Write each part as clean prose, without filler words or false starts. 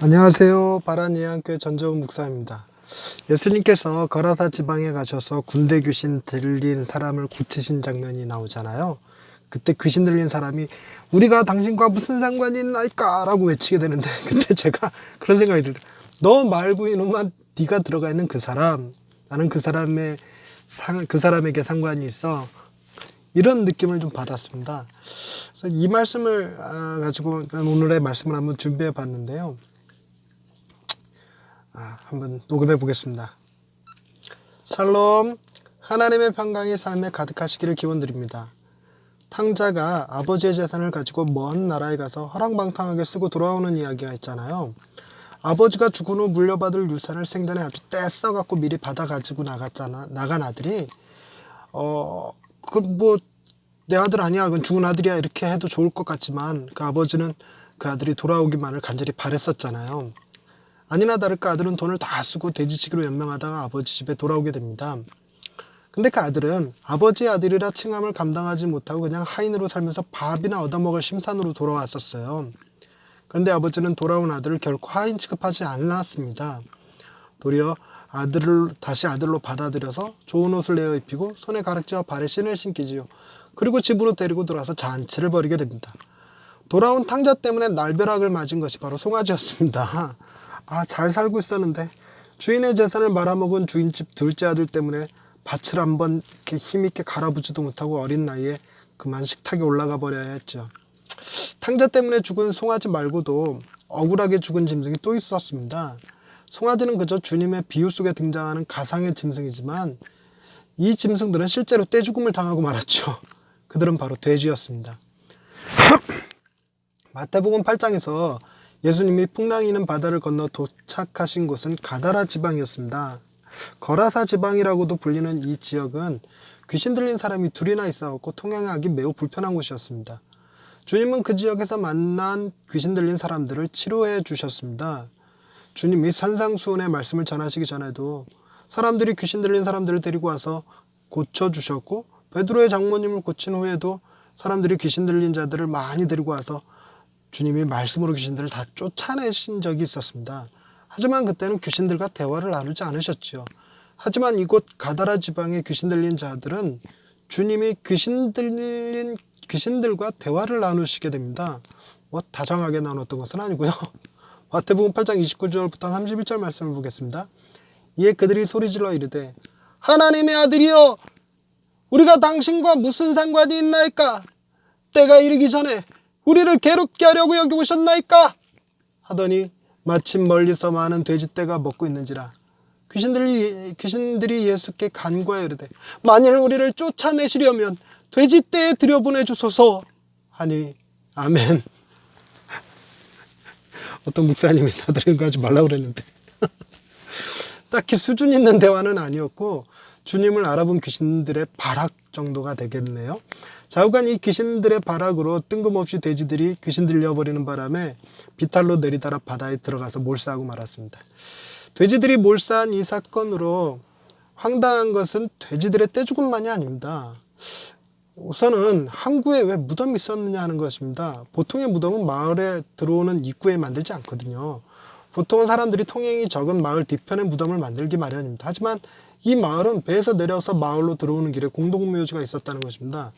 안녕하세요. 바란예안교회 전재훈 목사입니다. 예수님께서 거라사 지방에 가셔서 군대 귀신 들린 사람을 고치신 장면이 나오잖아요. 그때 귀신 들린 사람이 우리가 당신과 무슨 상관이 있나이까? 라고 외치게 되는데 그때 제가 그런 생각이 들어요. 너 말고 이놈아 네가 들어가 있는 그 사람, 나는 그 사람에게 상관이 있어. 이런 느낌을 좀 받았습니다. 그래서 이 말씀을 가지고 오늘의 말씀을 한번 준비해 봤는데요. 한번 녹음해 보겠습니다. 샬롬, 하나님의 평강이 삶에 가득하시기를 기원드립니다. 탕자가 아버지의 재산을 가지고 먼 나라에 가서 허랑방탕하게 쓰고 돌아오는 이야기가 있잖아요. 아버지가 죽은 후 물려받을 유산을 생전에 아주 떼써갖고 미리 받아 가지고 나간 아들이 내 아들 아니야, 그건 죽은 아들이야 이렇게 해도 좋을 것 같지만 그 아버지는 그 아들이 돌아오기만을 간절히 바랬었잖아요. 아니나 다를까 아들은 돈을 다 쓰고 돼지치기로 연명하다가 아버지 집에 돌아오게 됩니다. 근데 그 아들은 아버지의 아들이라 칭함을 감당하지 못하고 그냥 하인으로 살면서 밥이나 얻어먹을 심산으로 돌아왔었어요. 그런데 아버지는 돌아온 아들을 결코 하인 취급하지 않았습니다. 도리어 아들을 다시 아들로 받아들여서 좋은 옷을 내어 입히고 손에 가락지와 발에 신을 신기지요. 그리고 집으로 데리고 들어와서 잔치를 벌이게 됩니다. 돌아온 탕자 때문에 날벼락을 맞은 것이 바로 송아지였습니다. 잘 살고 있었는데 주인의 재산을 말아먹은 주인집 둘째 아들 때문에 밭을 한번 이렇게 힘있게 갈아보지도 못하고 어린 나이에 그만 식탁에 올라가 버려야 했죠. 탕자 때문에 죽은 송아지 말고도 억울하게 죽은 짐승이 또 있었습니다. 송아지는 그저 주님의 비유 속에 등장하는 가상의 짐승이지만 이 짐승들은 실제로 떼죽음을 당하고 말았죠. 그들은 바로 돼지였습니다. 마태복음 8장에서 예수님이 풍랑이는 바다를 건너 도착하신 곳은 가다라 지방이었습니다. 거라사 지방이라고도 불리는 이 지역은 귀신 들린 사람이 둘이나 있어왔고 통행하기 매우 불편한 곳이었습니다. 주님은 그 지역에서 만난 귀신 들린 사람들을 치료해 주셨습니다. 주님이 산상수훈의 말씀을 전하시기 전에도 사람들이 귀신 들린 사람들을 데리고 와서 고쳐주셨고 베드로의 장모님을 고친 후에도 사람들이 귀신 들린 자들을 많이 데리고 와서 주님이 말씀으로 귀신들을 다 쫓아내신 적이 있었습니다. 하지만 그때는 귀신들과 대화를 나누지 않으셨지요. 하지만 이곳 가다라 지방의 귀신 들린 자들은 주님이 귀신들과 대화를 나누시게 됩니다. 다정하게 나눴던 것은 아니고요. 마태복음 8장 29절부터 31절 말씀을 보겠습니다. 이에 그들이 소리질러 이르되 하나님의 아들이여 우리가 당신과 무슨 상관이 있나이까? 때가 이르기 전에 우리를 괴롭게 하려고 여기 오셨나이까? 하더니 마침 멀리서 많은 돼지떼가 먹고 있는지라 귀신들이 예수께 간구하여 이르되 만일 우리를 쫓아내시려면 돼지떼에 들여보내 주소서 하니 아멘. 어떤 목사님이 나들은 거 하지 말라고 그랬는데 딱히 수준 있는 대화는 아니었고 주님을 알아본 귀신들의 발악 정도가 되겠네요. 좌우간 이 귀신들의 발악으로 뜬금없이 돼지들이 귀신 들려버리는 바람에 비탈로 내리달아 바다에 들어가서 몰사하고 말았습니다. 돼지들이 몰사한 이 사건으로 황당한 것은 돼지들의 떼죽음만이 아닙니다. 우선은 항구에 왜 무덤이 있었느냐 하는 것입니다. 보통의 무덤은 마을에 들어오는 입구에 만들지 않거든요. 보통은 사람들이 통행이 적은 마을 뒤편에 무덤을 만들기 마련입니다. 하지만 이 마을은 배에서 내려서 마을로 들어오는 길에 공동묘지가 있었다는 것입니다.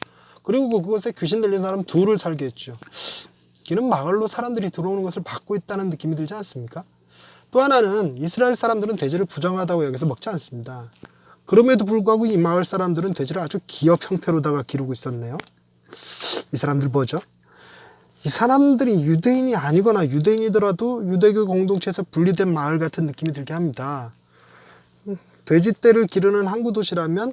그리고 그곳에 귀신 들린 사람 둘을 살게 했죠. 이는 마을로 사람들이 들어오는 것을 막고 있다는 느낌이 들지 않습니까? 또 하나는 이스라엘 사람들은 돼지를 부정하다고 여기서 먹지 않습니다. 그럼에도 불구하고 이 마을 사람들은 돼지를 아주 기업 형태로다가 기르고 있었네요. 이 사람들 뭐죠? 이 사람들이 유대인이 아니거나 유대인이더라도 유대교 공동체에서 분리된 마을 같은 느낌이 들게 합니다. 돼지떼를 기르는 항구 도시라면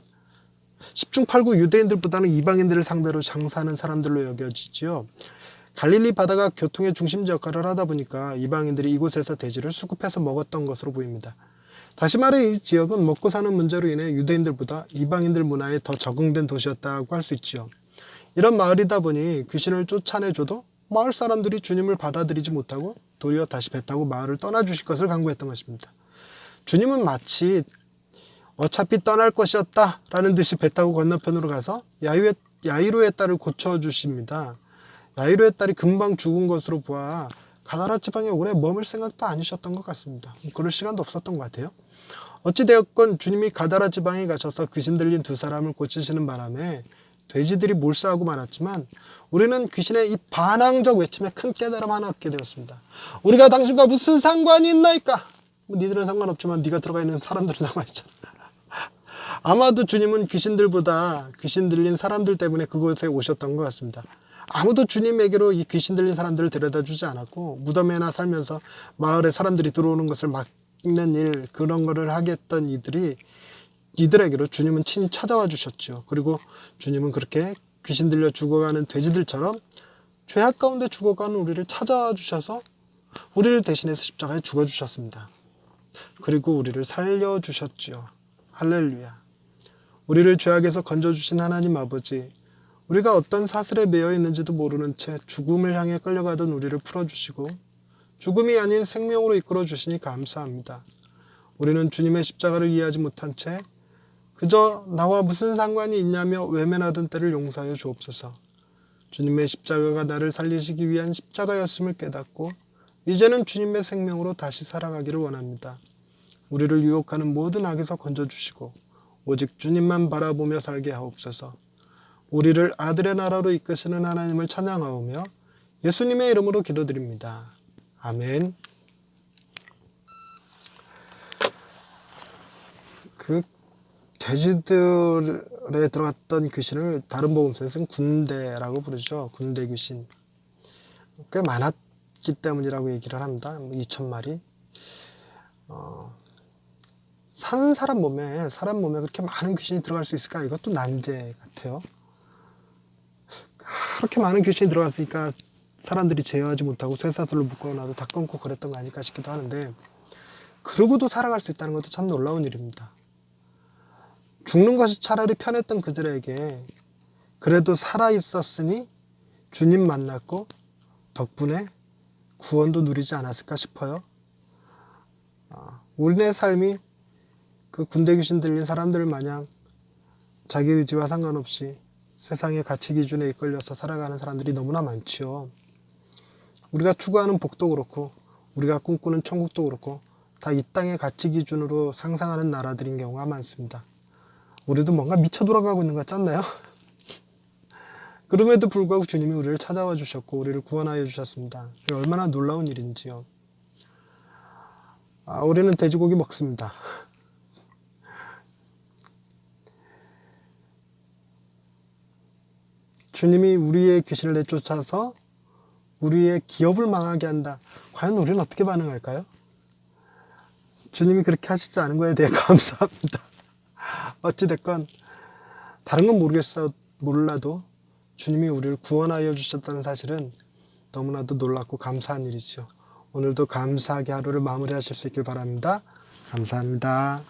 10중 8구 유대인들보다는 이방인들을 상대로 장사하는 사람들로 여겨지지요. 갈릴리 바다가 교통의 중심지 역할을 하다 보니까 이방인들이 이곳에서 돼지를 수급해서 먹었던 것으로 보입니다. 다시 말해 이 지역은 먹고 사는 문제로 인해 유대인들보다 이방인들 문화에 더 적응된 도시였다고 할 수 있지요. 이런 마을이다 보니 귀신을 쫓아내줘도 마을 사람들이 주님을 받아들이지 못하고 도리어 다시 배 타고 마을을 떠나주실 것을 강구했던 것입니다. 주님은 마치 어차피 떠날 것이었다 라는 듯이 배 타고 건너편으로 가서 야이로의 딸을 고쳐주십니다. 야이로의 딸이 금방 죽은 것으로 보아 가다라 지방에 오래 머물 생각도 아니셨던 것 같습니다. 그럴 시간도 없었던 것 같아요. 어찌되었건 주님이 가다라 지방에 가셔서 귀신 들린 두 사람을 고치시는 바람에 돼지들이 몰수하고 말았지만 우리는 귀신의 이 반항적 외침에 큰 깨달음 하나 얻게 되었습니다. 우리가 당신과 무슨 상관이 있나이까? 니들은 상관없지만 네가 들어가 있는 사람들은 상관있잖아. 아마도 주님은 귀신들보다 귀신 들린 사람들 때문에 그곳에 오셨던 것 같습니다. 아무도 주님에게로 이 귀신 들린 사람들을 데려다 주지 않았고 무덤에나 살면서 마을에 사람들이 들어오는 것을 막는 일, 그런 거를 하겠던 이들에게로 주님은 친히 찾아와 주셨죠. 그리고 주님은 그렇게 귀신 들려 죽어가는 돼지들처럼 죄악 가운데 죽어가는 우리를 찾아와 주셔서 우리를 대신해서 십자가에 죽어주셨습니다. 그리고 우리를 살려주셨죠. 할렐루야. 우리를 죄악에서 건져주신 하나님 아버지, 우리가 어떤 사슬에 매여 있는지도 모르는 채 죽음을 향해 끌려가던 우리를 풀어주시고 죽음이 아닌 생명으로 이끌어 주시니 감사합니다. 우리는 주님의 십자가를 이해하지 못한 채 그저 나와 무슨 상관이 있냐며 외면하던 때를 용서하여 주옵소서. 주님의 십자가가 나를 살리시기 위한 십자가였음을 깨닫고 이제는 주님의 생명으로 다시 살아가기를 원합니다. 우리를 유혹하는 모든 악에서 건져주시고 오직 주님만 바라보며 살게 하옵소서. 우리를 아들의 나라로 이끄시는 하나님을 찬양하오며 예수님의 이름으로 기도드립니다. 아멘. 그 돼지들에 들어갔던 귀신을 다른 복음서에서는 군대라고 부르죠. 군대 귀신. 꽤 많았기 때문이라고 얘기를 합니다. 2,000마리. 사는 사람 몸에 그렇게 많은 귀신이 들어갈 수 있을까? 이것도 난제 같아요. 그렇게 많은 귀신이 들어갔으니까 사람들이 제어하지 못하고 쇠사슬로 묶어놔도 다 끊고 그랬던 거 아닐까 싶기도 하는데, 그러고도 살아갈 수 있다는 것도 참 놀라운 일입니다. 죽는 것이 차라리 편했던 그들에게 그래도 살아있었으니 주님 만났고 덕분에 구원도 누리지 않았을까 싶어요. 우리네 삶이 그 군대 귀신 들린 사람들 마냥 자기 의지와 상관없이 세상의 가치 기준에 이끌려서 살아가는 사람들이 너무나 많지요. 우리가 추구하는 복도 그렇고 우리가 꿈꾸는 천국도 그렇고 다 이 땅의 가치 기준으로 상상하는 나라들인 경우가 많습니다. 우리도 뭔가 미쳐 돌아가고 있는 것 같지 않나요? 그럼에도 불구하고 주님이 우리를 찾아와 주셨고 우리를 구원하여 주셨습니다. 그게 얼마나 놀라운 일인지요. 우리는 돼지고기 먹습니다. 주님이 우리의 귀신을 내쫓아서 우리의 기업을 망하게 한다. 과연 우리는 어떻게 반응할까요? 주님이 그렇게 하시지 않은 거에 대해 감사합니다. 어찌됐건 다른 건 몰라도 주님이 우리를 구원하여 주셨다는 사실은 너무나도 놀랍고 감사한 일이죠. 오늘도 감사하게 하루를 마무리하실 수 있길 바랍니다. 감사합니다.